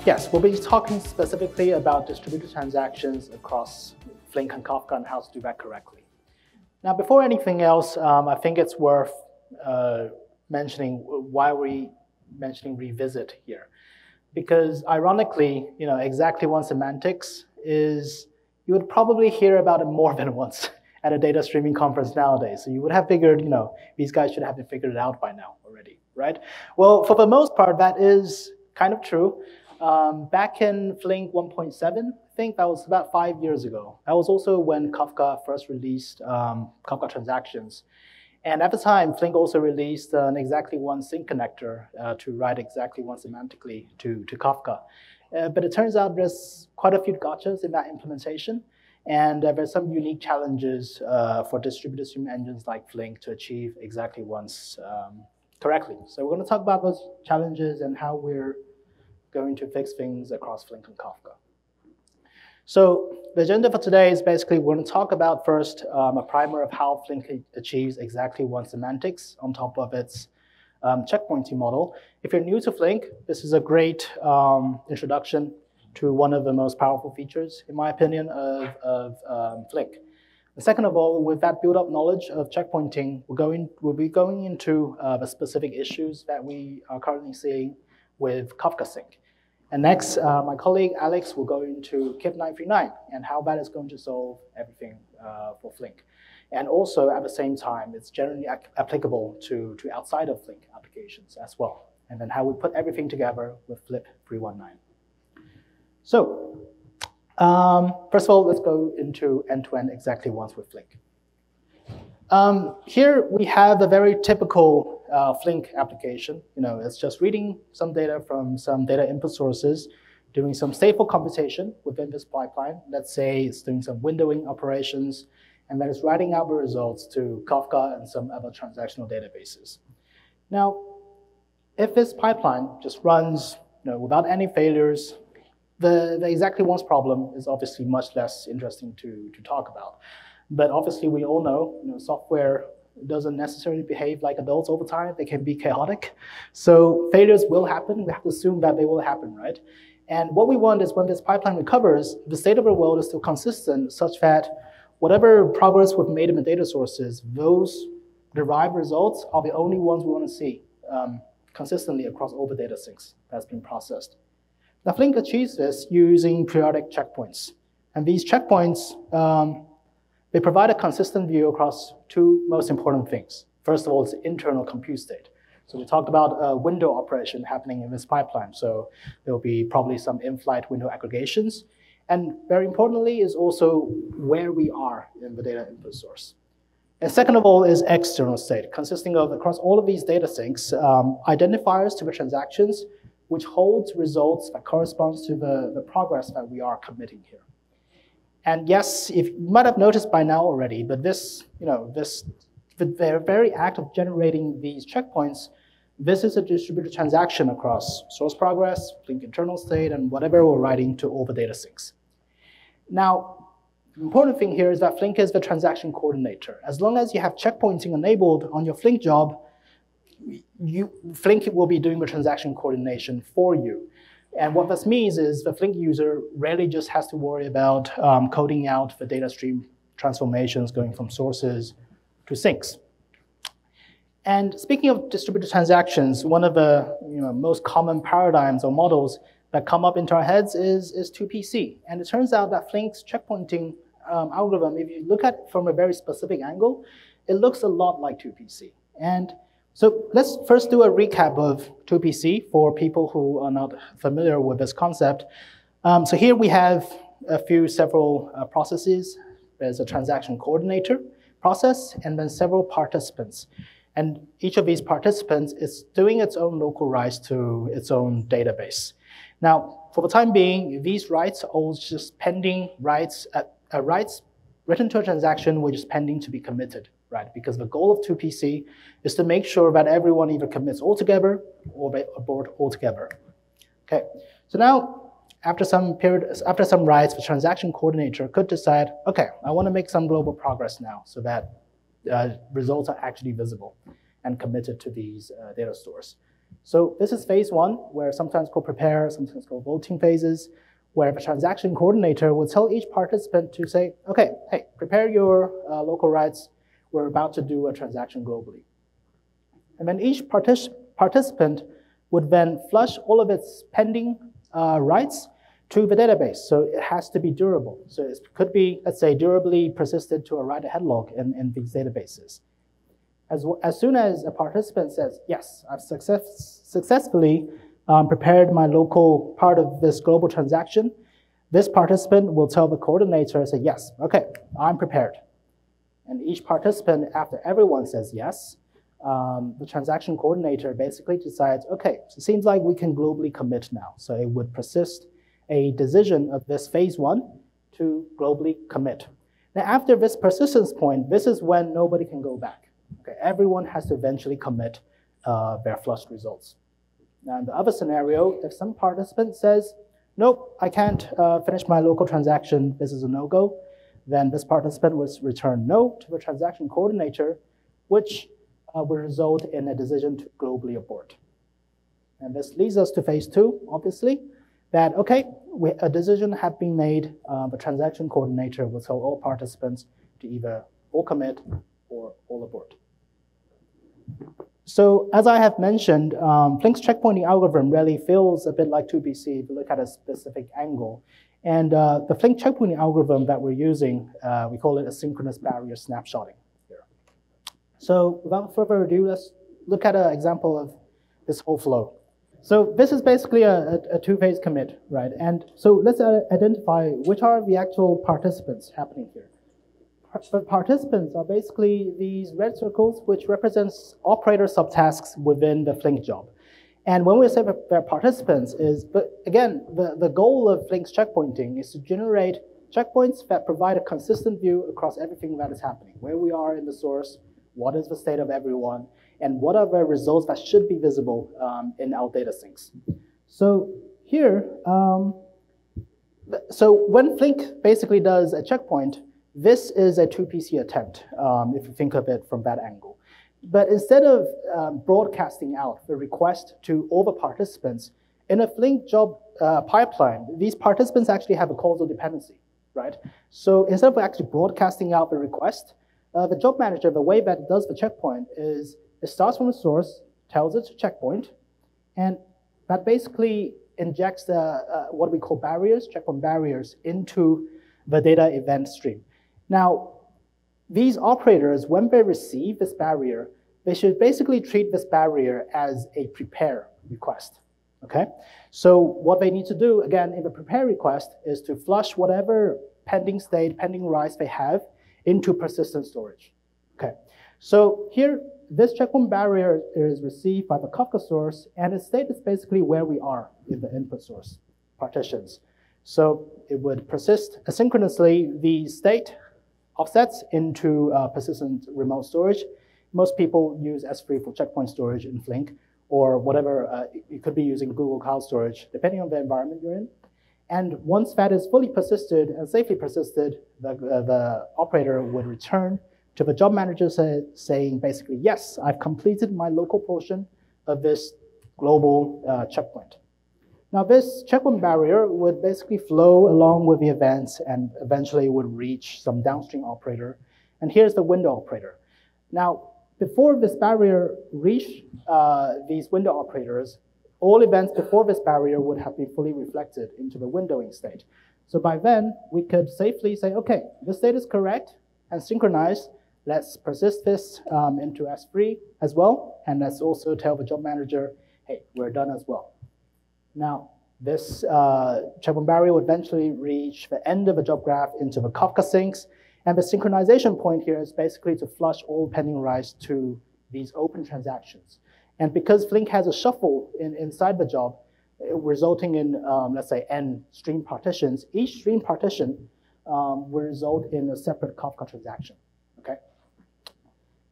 yes, we'll be talking specifically about distributed transactions across Flink and Kafka and how to do that correctly. Now, before anything else, I think it's worth mentioning why we're mentioning revisit here. Because ironically, exactly one semantics is, you would probably hear about it more than once at a data streaming conference nowadays. So you would have figured, these guys should have figured it out by now already, right? Well, for the most part, that is kind of true. Back in Flink 1.7, I think that was about 5 years ago. That was also when Kafka first released Kafka transactions. And at the time, Flink also released an exactly one sync connector to write exactly one semantically to Kafka. But it turns out there's quite a few gotchas in that implementation. And there's some unique challenges for distributed stream engines like Flink to achieve exactly once correctly. So we're going to talk about those challenges and how we're going to fix things across Flink and Kafka. So the agenda for today is basically we're going to talk about first a primer of how Flink achieves exactly one semantics on top of its checkpointing model. If you're new to Flink, this is a great introduction to one of the most powerful features, in my opinion, of Flink. And second of all, with that built-up knowledge of checkpointing, we'll be going into the specific issues that we are currently seeing with Kafka Sync. And next, my colleague Alex will go into KIP 939 and how that is going to solve everything for Flink. And also, at the same time, it's generally applicable to outside of Flink applications as well. And then how we put everything together with Flip 319. So, first of all, let's go into end-to-end exactly once with Flink. Here we have a very typical Flink application. It's just reading some data from some data input sources, doing some stateful computation within this pipeline. Let's say it's doing some windowing operations, and then it's writing out the results to Kafka and some other transactional databases. Now, if this pipeline just runs without any failures, the exactly once problem is obviously much less interesting to talk about. But obviously, we all know, software doesn't necessarily behave like adults all the time. They can be chaotic. So failures will happen. We have to assume that they will happen, right? And what we want is when this pipeline recovers, the state of the world is still consistent such that whatever progress we've made in the data sources, those derived results are the only ones we want to see consistently across all the data sinks that's been processed. Now, Flink achieves this using periodic checkpoints. And these checkpoints, they provide a consistent view across two most important things. First of all, it's the internal compute state. So we talked about a window operation happening in this pipeline. So there will be probably some in-flight window aggregations. And very importantly is also where we are in the data input source. And second of all is external state, consisting of, across all of these data sinks, identifiers to the transactions, which holds results that corresponds to the progress that we are committing here. And yes, if you might have noticed by now already, but the very act of generating these checkpoints, this is a distributed transaction across source progress, Flink internal state, and whatever we're writing to all the data sinks. Now, the important thing here is that Flink is the transaction coordinator. As long as you have checkpointing enabled on your Flink job, Flink will be doing the transaction coordination for you. And what this means is the Flink user rarely just has to worry about coding out the data stream transformations going from sources to sinks. And speaking of distributed transactions, one of the most common paradigms or models that come up into our heads is 2PC. And it turns out that Flink's checkpointing algorithm, if you look at it from a very specific angle, it looks a lot like 2PC. And so let's first do a recap of 2PC for people who are not familiar with this concept. So here we have several processes. There's a transaction coordinator process, and then several participants. And each of these participants is doing its own local writes to its own database. Now, for the time being, these writes are all just pending writes, writes written to a transaction which is pending to be committed. Right, because the goal of 2PC is to make sure that everyone either commits altogether or they abort altogether. Okay, so now after some writes, the transaction coordinator could decide, okay, I want to make some global progress now so that results are actually visible and committed to these data stores. So this is phase one, where sometimes called prepare, sometimes called voting phases, where the transaction coordinator will tell each participant to say, okay, hey, prepare your local rights. We're about to do a transaction globally. And then each participant would then flush all of its pending rights to the database. So it has to be durable. So it could be, let's say, durably persisted to a write-ahead log in these databases. As soon as a participant says, yes, I've successfully prepared my local part of this global transaction, this participant will tell the coordinator, say, yes, okay, I'm prepared. And each participant, after everyone says yes, the transaction coordinator basically decides, okay, so it seems like we can globally commit now. So it would persist a decision of this phase one to globally commit. Now, after this persistence point, this is when nobody can go back. Okay, everyone has to eventually commit their flushed results. Now, in the other scenario, if some participant says, nope, I can't finish my local transaction, this is a no-go, then this participant will return no to the transaction coordinator, which will result in a decision to globally abort. And this leads us to phase two, obviously, that, okay, a decision has been made, the transaction coordinator will tell all participants to either all commit or all abort. So as I have mentioned, Flink's checkpointing algorithm really feels a bit like 2PC if you look at a specific angle. And the Flink checkpointing algorithm that we're using, we call it asynchronous barrier snapshotting here. So without further ado, let's look at an example of this whole flow. So this is basically a two-phase commit, right? And so let's identify which are the actual participants happening here. The participants are basically these red circles, which represents operator subtasks within the Flink job. And when we say that they're participants is, but again, the goal of Flink's checkpointing is to generate checkpoints that provide a consistent view across everything that is happening, where we are in the source, what is the state of everyone, and what are the results that should be visible in our data sinks. So here, so when Flink basically does a checkpoint, this is a 2PC attempt, if you think of it from that angle. But instead of broadcasting out the request to all the participants, in a Flink job pipeline, these participants actually have a causal dependency, right? So instead of actually broadcasting out the request, the job manager, the way that it does the checkpoint is it starts from the source, tells it to checkpoint, and that basically injects the what we call barriers, checkpoint barriers, into the data event stream. Now, these operators, when they receive this barrier, they should basically treat this barrier as a prepare request, okay? So what they need to do, again, in the prepare request is to flush whatever pending state, pending writes they have into persistent storage, okay? So here, this checkpoint barrier is received by the Kafka source, and its state is basically where we are in the input source partitions. So it would persist asynchronously the state offsets into persistent remote storage. Most people use S3 for checkpoint storage in Flink, or whatever, you could be using Google Cloud Storage, depending on the environment you're in. And once that is fully persisted and safely persisted, the operator would return to the job manager saying basically, yes, I've completed my local portion of this global checkpoint. Now this checkpoint barrier would basically flow along with the events and eventually would reach some downstream operator. And here's the window operator. Now, before this barrier reached these window operators, all events before this barrier would have been fully reflected into the windowing state. So by then, we could safely say, okay, this state is correct and synchronized. Let's persist this into S3 as well. And let's also tell the job manager, hey, we're done as well. Now, this checkpoint barrier would eventually reach the end of the job graph into the Kafka sinks. And the synchronization point here is basically to flush all pending writes to these open transactions. And because Flink has a shuffle inside the job, resulting in, let's say, n stream partitions, each stream partition will result in a separate Kafka transaction, okay?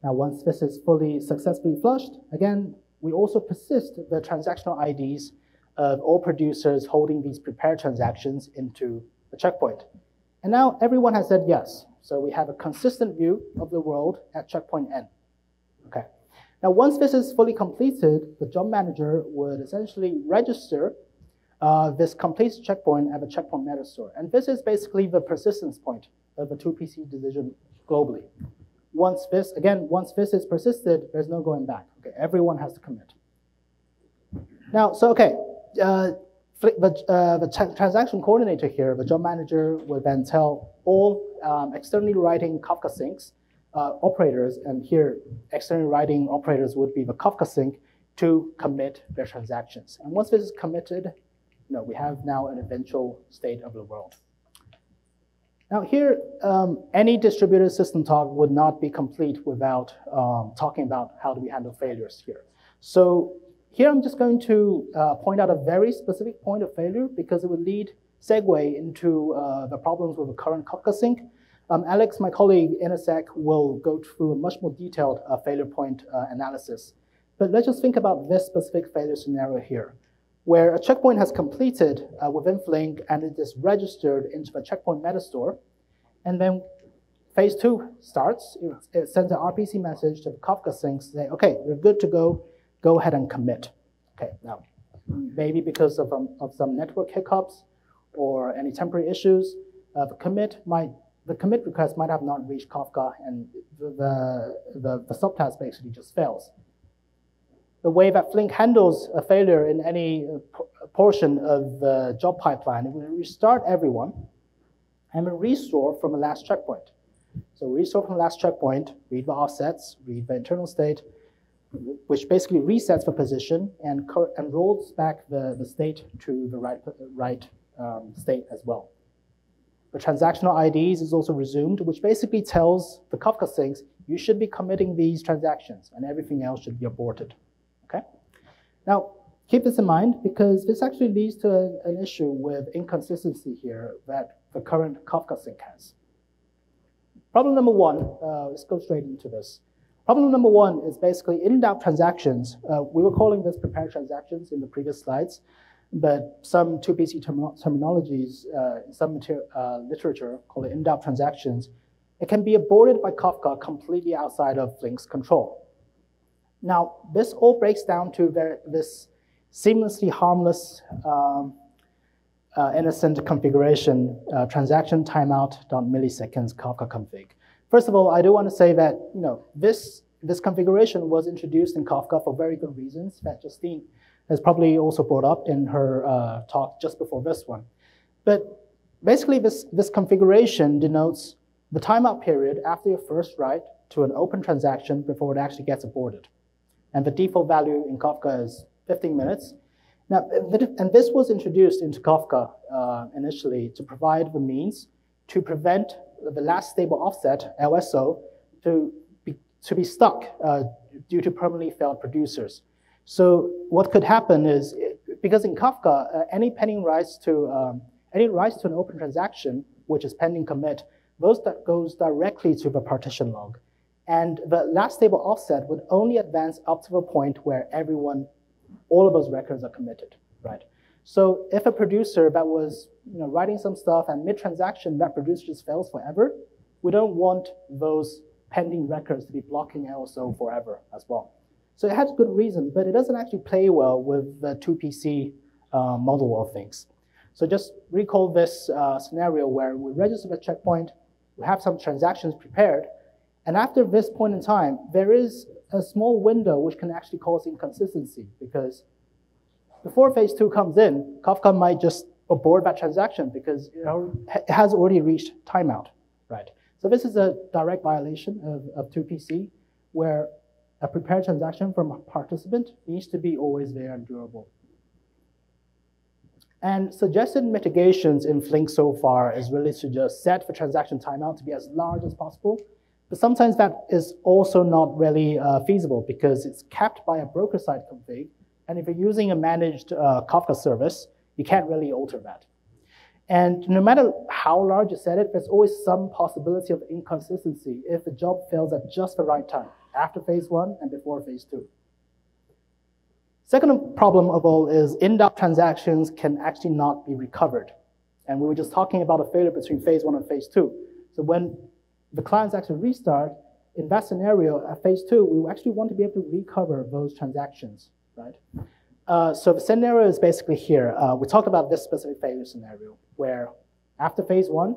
Now, once this is fully successfully flushed, again, we also persist the transactional IDs of all producers holding these prepared transactions into a checkpoint. And now everyone has said yes. So we have a consistent view of the world at checkpoint n. Okay. Now, once this is fully completed, the job manager would essentially register this complete checkpoint at the checkpoint metastore. And this is basically the persistence point of the 2PC decision globally. Once this is persisted, there's no going back. Okay, everyone has to commit. Now, so okay, the transaction coordinator here, the job manager, will then tell all externally writing Kafka syncs operators, and here externally writing operators would be the Kafka sync, to commit their transactions. And once this is committed, we have now an eventual state of the world. Now here, any distributed system talk would not be complete without talking about how do we handle failures here. So here I'm just going to point out a very specific point of failure because it would segue into the problems with the current Kafka sync. Alex, my colleague in a sec, will go through a much more detailed failure point analysis. But let's just think about this specific failure scenario here, where a checkpoint has completed within Flink and it is registered into the checkpoint metastore. And then phase 2 starts. It sends an RPC message to the Kafka sync saying, okay, you're good to go ahead and commit. Okay, now, maybe because of some network hiccups or any temporary issues, the commit request might have not reached Kafka, and the subtask basically just fails. The way that Flink handles a failure in any portion of the job pipeline, it will restart everyone and will restore from the last checkpoint. So restore from the last checkpoint, read the offsets, read the internal state, which basically resets the position and rolls back the state to the right state as well. The transactional IDs is also resumed, which basically tells the Kafka syncs, you should be committing these transactions and everything else should be aborted. Okay? Now, keep this in mind because this actually leads to an issue with inconsistency here that the current Kafka sync has. Problem number one, let's go straight into this. Problem number one is basically in-doubt transactions. We were calling this prepared transactions in the previous slides, but some 2PC terminologies, some literature call it in-doubt transactions. It can be aborted by Kafka completely outside of Flink's control. Now, this all breaks down to this seamlessly harmless, innocent configuration, transaction timeout.milliseconds Kafka config. First of all, I do want to say that this configuration was introduced in Kafka for very good reasons that Justine has probably also brought up in her talk just before this one. But basically, this configuration denotes the timeout period after your first write to an open transaction before it actually gets aborted. And the default value in Kafka is 15 minutes. Now, and this was introduced into Kafka initially to provide the means to prevent the last stable offset, LSO, to be stuck due to permanently failed producers. So what could happen is, because in Kafka, any writes to an open transaction, which is pending commit, goes directly to the partition log. And the last stable offset would only advance up to the point where all of those records are committed, right? So if a producer that was writing some stuff and mid-transaction, that producer just fails forever, we don't want those pending records to be blocking LSO forever as well. So it has good reason, but it doesn't actually play well with the 2PC model of things. So just recall this scenario where we register the checkpoint, we have some transactions prepared, and after this point in time, there is a small window which can actually cause inconsistency because before phase 2 comes in, Kafka might just abort that transaction because it has already reached timeout, right? So this is a direct violation of 2PC where a prepared transaction from a participant needs to be always there and durable. And suggested mitigations in Flink so far is really to just set the transaction timeout to be as large as possible. But sometimes that is also not really feasible because it's capped by a broker-side config. And if you're using a managed Kafka service, you can't really alter that. And no matter how large you set it, there's always some possibility of inconsistency if the job fails at just the right time, after phase 1 and before phase 2. Second problem of all is in-doubt transactions can actually not be recovered. And we were just talking about a failure between phase 1 and phase 2. So when the clients actually restart, in that scenario, at phase 2, we actually want to be able to recover those transactions, right? So the scenario is basically here. We talked about this specific failure scenario where after phase 1,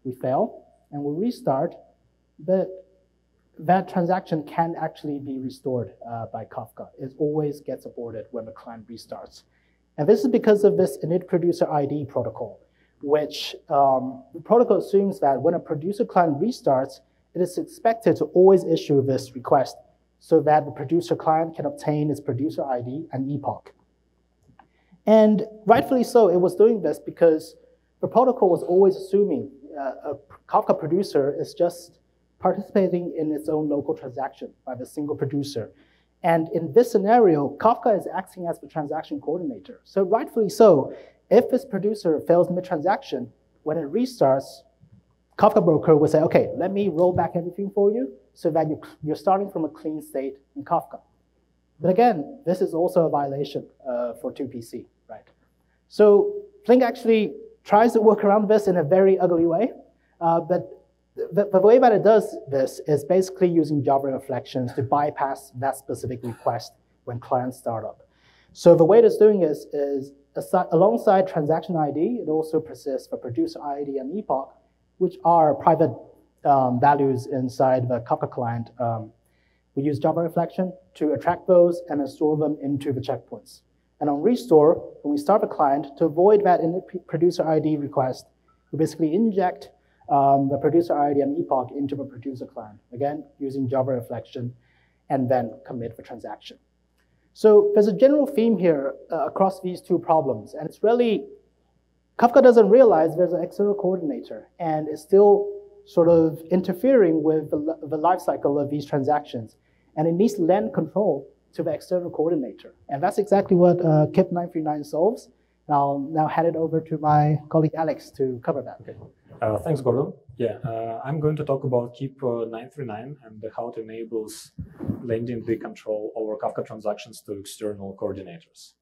we fail and we restart, but that transaction can actually be restored by Kafka. It always gets aborted when the client restarts. And this is because of this init producer ID protocol, which the protocol assumes that when a producer client restarts, it is expected to always issue this request so that the producer client can obtain its producer ID and epoch. And rightfully so, it was doing this because the protocol was always assuming a Kafka producer is just participating in its own local transaction by the single producer. And in this scenario, Kafka is acting as the transaction coordinator. So rightfully so, if this producer fails mid-transaction, when it restarts, Kafka broker will say, okay, let me roll back everything for you so that you're starting from a clean state in Kafka. But again, this is also a violation for 2PC, right? So Flink actually tries to work around this in a very ugly way, but the way that it does this is basically using Java reflections to bypass that specific request when clients start up. So the way it's doing is alongside transaction ID, it also persists for producer ID and epoch, which are private values inside the Kafka client. We use Java reflection to attract those and then store them into the checkpoints. And on restore, when we start the client, to avoid that init producer ID request, we basically inject the producer ID and epoch into the producer client, again, using Java reflection, and then commit the transaction. So there's a general theme here across these two problems, and it's really, Kafka doesn't realize there's an external coordinator, and it's still sort of interfering with the lifecycle of these transactions, and it needs to lend control to the external coordinator. And that's exactly what KIP 939 solves. And I'll now hand it over to my colleague Alex to cover that. Okay. Thanks, Gordon. Yeah, I'm going to talk about KIP 939 and how it enables lending the control over Kafka transactions to external coordinators.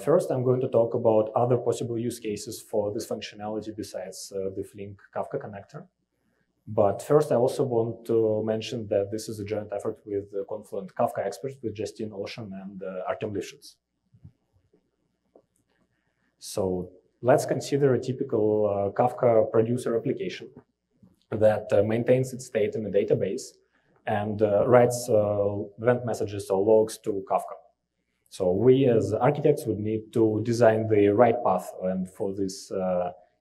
First, I'm going to talk about other possible use cases for this functionality besides the Flink Kafka connector. But first, I also want to mention that this is a joint effort with the Confluent Kafka experts, with Justine Olshan and Artem Lifshitz. So let's consider a typical Kafka producer application that maintains its state in a database and writes event messages or logs to Kafka. So we as architects would need to design the right path and for this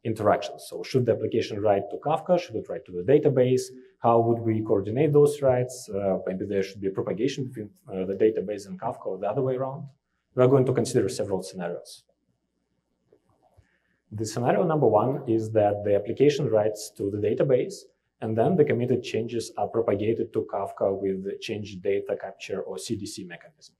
interaction. So should the application write to Kafka? Should it write to the database? How would we coordinate those writes? Maybe there should be a propagation between the database and Kafka or the other way around. We're going to consider several scenarios. The scenario number one is that the application writes to the database, and then the committed changes are propagated to Kafka with the change data capture or CDC mechanism.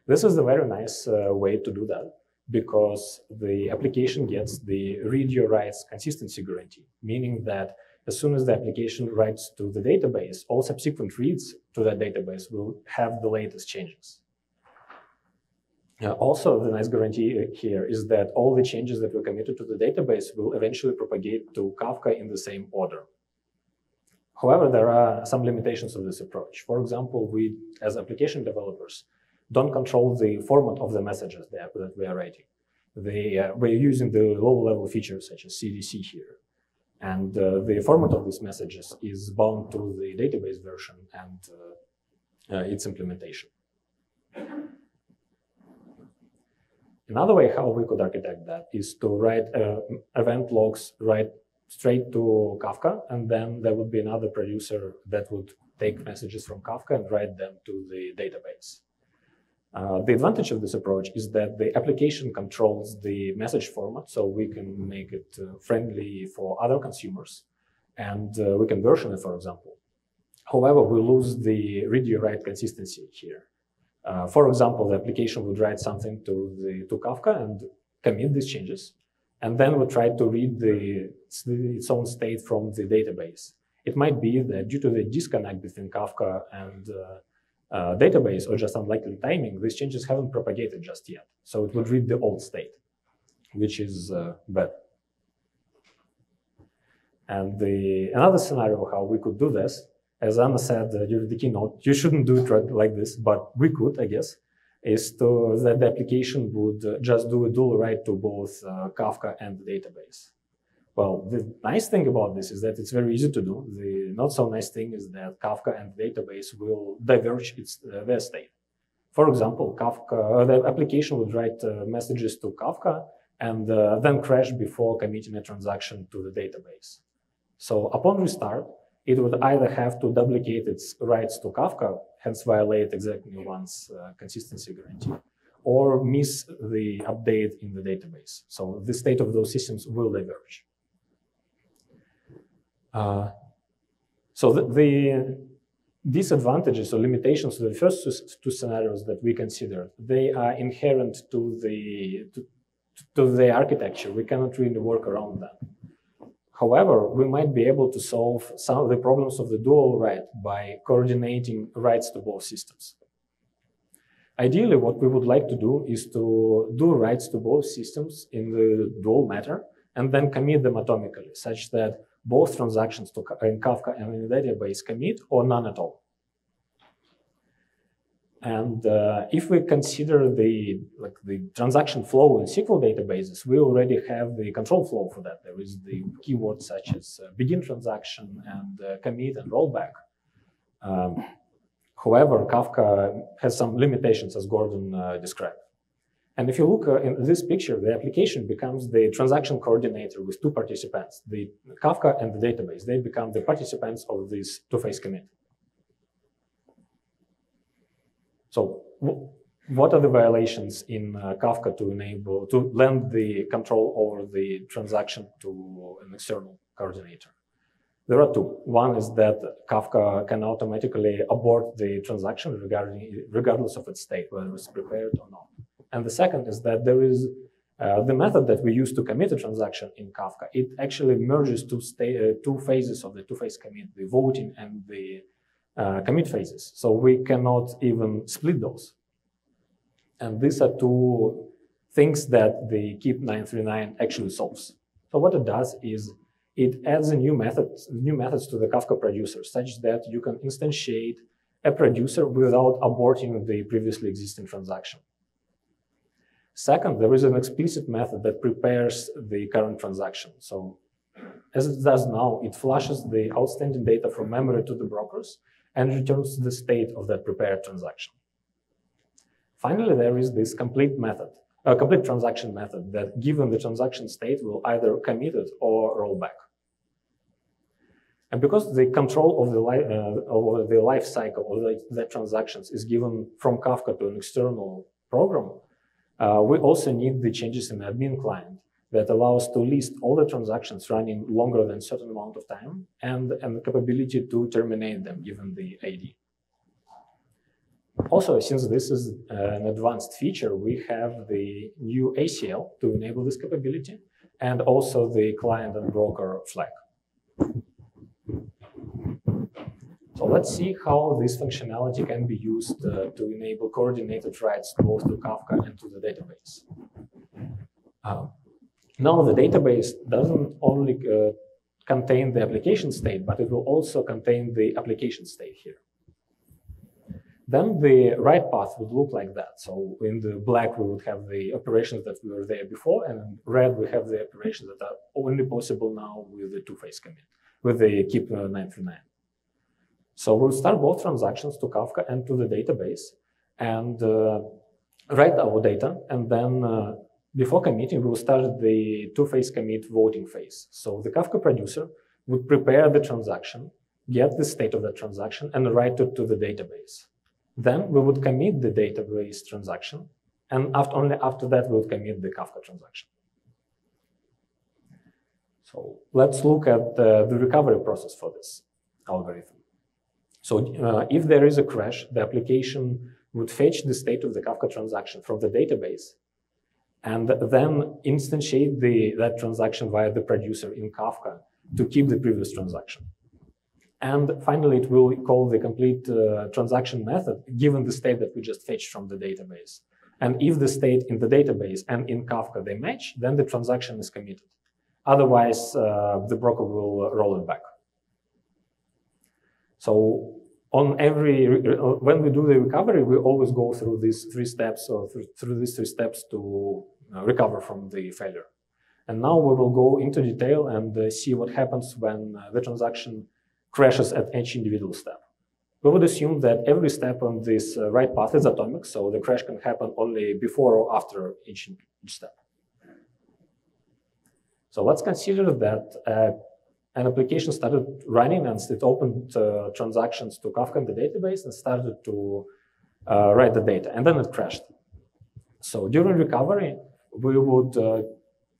This is a very nice way to do that because the application gets the read-your-writes consistency guarantee, meaning that as soon as the application writes to the database, all subsequent reads to that database will have the latest changes. Also, the nice guarantee here is that all the changes that were committed to the database will eventually propagate to Kafka in the same order. However, there are some limitations of this approach. For example, we, as application developers, don't control the format of the messages that we are writing. We're using the low-level features such as CDC here. And the format of these messages is bound to the database version and its implementation. Another way how we could architect that is to write event logs right straight to Kafka, and then there would be another producer that would take messages from Kafka and write them to the database. The advantage of this approach is that the application controls the message format, so we can make it friendly for other consumers, and we can version it, for example. However, we lose the read-your-write consistency here. For example, the application would write something to Kafka and commit these changes, and then would try to read its own state from the database. It might be that due to the disconnect between Kafka and database or just unlikely timing, these changes haven't propagated just yet. So it would read the old state, which is bad. And another scenario how we could do this as Anna said during the keynote, you shouldn't do it like this, but we could, I guess, is that the application would just do a dual write to both Kafka and the database. Well, the nice thing about this is that it's very easy to do. The not so nice thing is that Kafka and the database will diverge their state. For example, the application would write messages to Kafka and then crash before committing a transaction to the database. So upon restart, it would either have to duplicate its writes to Kafka, hence violate exactly one's consistency guarantee, or miss the update in the database. So the state of those systems will diverge. So the disadvantages or limitations of the first two scenarios that we considered, they are inherent to the architecture. We cannot really work around them. However, we might be able to solve some of the problems of the dual write by coordinating writes to both systems. Ideally, what we would like to do is to do writes to both systems in the dual matter and then commit them atomically, such that both transactions in Kafka and in the database commit or none at all. And if we consider the transaction flow in SQL databases, we already have the control flow for that. There is the keywords such as begin transaction and commit and rollback. However, Kafka has some limitations, as Gordon described. And if you look in this picture, the application becomes the transaction coordinator with two participants. The Kafka and the database, they become the participants of this two-phase commit. So what are the violations in Kafka to lend the control over the transaction to an external coordinator? There are two. One is that Kafka can automatically abort the transaction regardless of its state, whether it's prepared or not. And the second is that there is the method that we use to commit a transaction in Kafka. It actually merges two phases of the two-phase commit, the voting and the commit phases. So we cannot even split those. And these are two things that the KEEP 939 actually solves. So what it does is it adds new methods to the Kafka producer, such that you can instantiate a producer without aborting the previously existing transaction. Second, there is an explicit method that prepares the current transaction. So as it does now, it flushes the outstanding data from memory to the brokers and returns the state of that prepared transaction. Finally, there is this complete transaction method that, given the transaction state, will either commit it or roll back. And because the control of the life cycle of the transactions is given from Kafka to an external program, we also need the changes in the admin client that allows to list all the transactions running longer than a certain amount of time and the capability to terminate them given the ID. Also, since this is an advanced feature, we have the new ACL to enable this capability and also the client and broker flag. So let's see how this functionality can be used to enable coordinated writes both to Kafka and to the database. Now the database doesn't only contain the application state, but it will also contain the application state here. Then the write path would look like that. So in the black, we would have the operations that were there before, and in red, we have the operations that are only possible now with the two-phase commit, with the KEEP 939. So we'll start both transactions to Kafka and to the database and write our data. And then before committing, we'll start the two-phase commit voting phase. So the Kafka producer would prepare the transaction, get the state of the transaction, and write it to the database. Then we would commit the database transaction. And only after that, we would commit the Kafka transaction. So let's look at the recovery process for this algorithm. So if there is a crash, the application would fetch the state of the Kafka transaction from the database and then instantiate that transaction via the producer in Kafka to keep the previous transaction. And finally, it will call the complete transaction method given the state that we just fetched from the database. And if the state in the database and in Kafka, they match, then the transaction is committed. Otherwise, the broker will roll it back. So when we do the recovery, we always go through these 3 steps, or through these 3 steps to recover from the failure. And now we will go into detail and see what happens when the transaction crashes at each individual step. We would assume that every step on this write path is atomic, so the crash can happen only before or after each step. So let's consider that an application started running and it opened transactions to Kafka in the database and started to write the data, and then it crashed. So during recovery, we would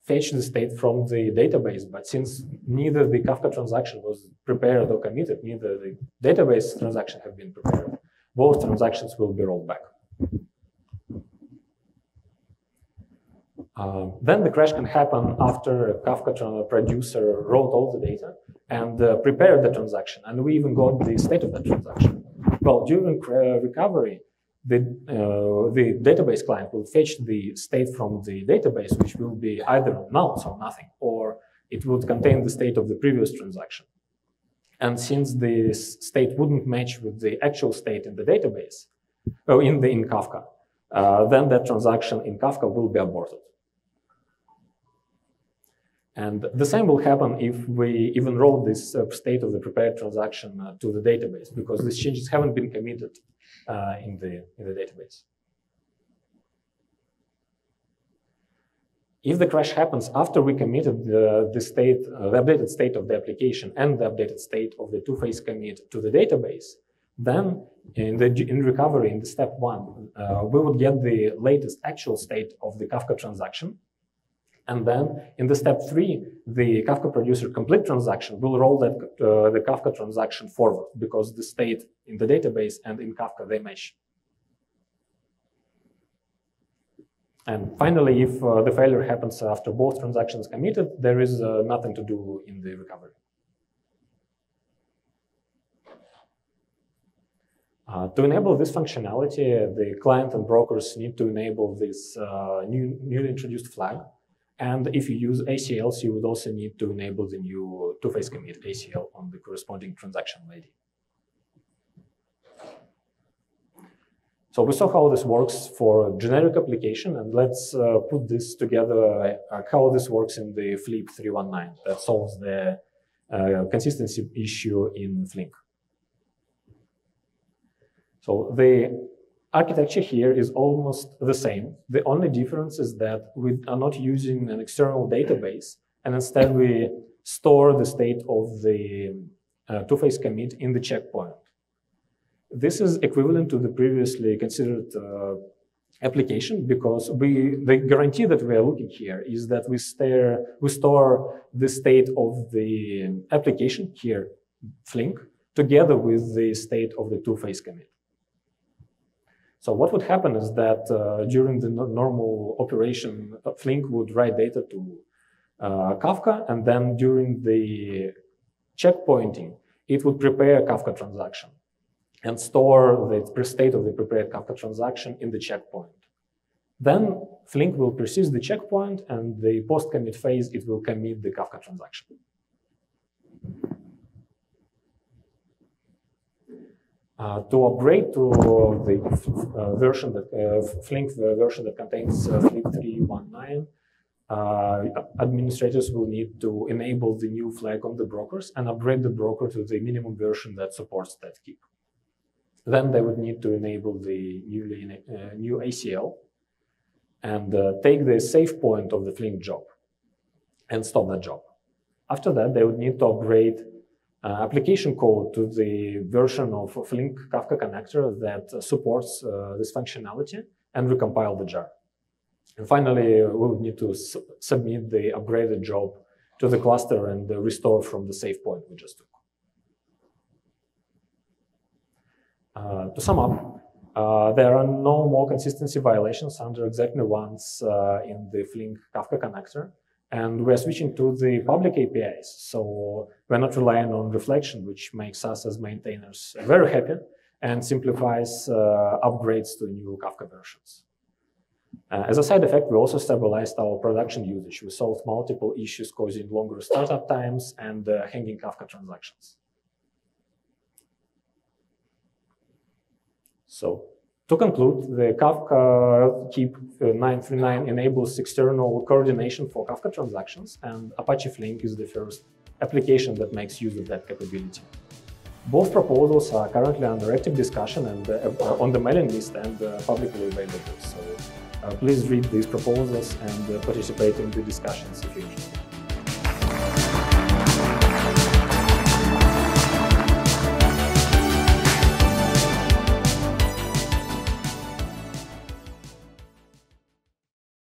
fetch the state from the database, but since neither the Kafka transaction was prepared or committed, neither the database transaction have been prepared, both transactions will be rolled back. Then the crash can happen after a Kafka producer wrote all the data and prepared the transaction, and we even got the state of the transaction. Well, during recovery, the database client will fetch the state from the database, which will be either null, so nothing, or it would contain the state of the previous transaction. And since the state wouldn't match with the actual state in the database, or in Kafka, then that transaction in Kafka will be aborted. And the same will happen if we even roll this state of the prepared transaction to the database, because these changes haven't been committed in the database. If the crash happens after we committed the updated state of the application and the updated state of the two-phase commit to the database, then in recovery, in the step 1, we would get the latest actual state of the Kafka transaction. And then in the step 3, the Kafka producer complete transaction will roll the Kafka transaction forward, because the state in the database and in Kafka, they match. And finally, if the failure happens after both transactions committed, there is nothing to do in the recovery. To enable this functionality, the client and brokers need to enable this newly introduced flag. And if you use ACLs, you would also need to enable the new two-phase commit ACL on the corresponding transaction ID. So we saw how this works for a generic application, and let's put this together, how this works in the Flip 319 that solves the consistency issue in Flink. So the architecture here is almost the same. The only difference is that we are not using an external database, and instead we store the state of the two-phase commit in the checkpoint. This is equivalent to the previously considered application, because the guarantee that we are looking here is that we store the state of the application here, Flink, together with the state of the two-phase commit. So what would happen is that during the normal operation, Flink would write data to Kafka, and then during the checkpointing, it would prepare a Kafka transaction and store the state of the prepared Kafka transaction in the checkpoint. Then Flink will persist the checkpoint, and the post-commit phase, it will commit the Kafka transaction. To upgrade to the version that Flink version that contains Flip 319, administrators will need to enable the new flag on the brokers and upgrade the broker to the minimum version that supports that keep. Then they would need to enable the new ACL and take the save point of the Flink job and stop that job. After that, they would need to upgrade application code to the version of Flink Kafka connector that supports this functionality and recompile the jar. And finally, we would need to submit the upgraded job to the cluster and restore from the save point we just took. To sum up, there are no more consistency violations under exactly once in the Flink Kafka connector. And we're switching to the public APIs. So we're not relying on reflection, which makes us as maintainers very happy and simplifies upgrades to new Kafka versions. As a side effect, we also stabilized our production usage. We solved multiple issues causing longer startup times and hanging Kafka transactions. So to conclude, the Kafka KEEP 939 enables external coordination for Kafka transactions, and Apache Flink is the first application that makes use of that capability. Both proposals are currently under active discussion and on the mailing list and publicly available. So please read these proposals and participate in the discussions if you're interested.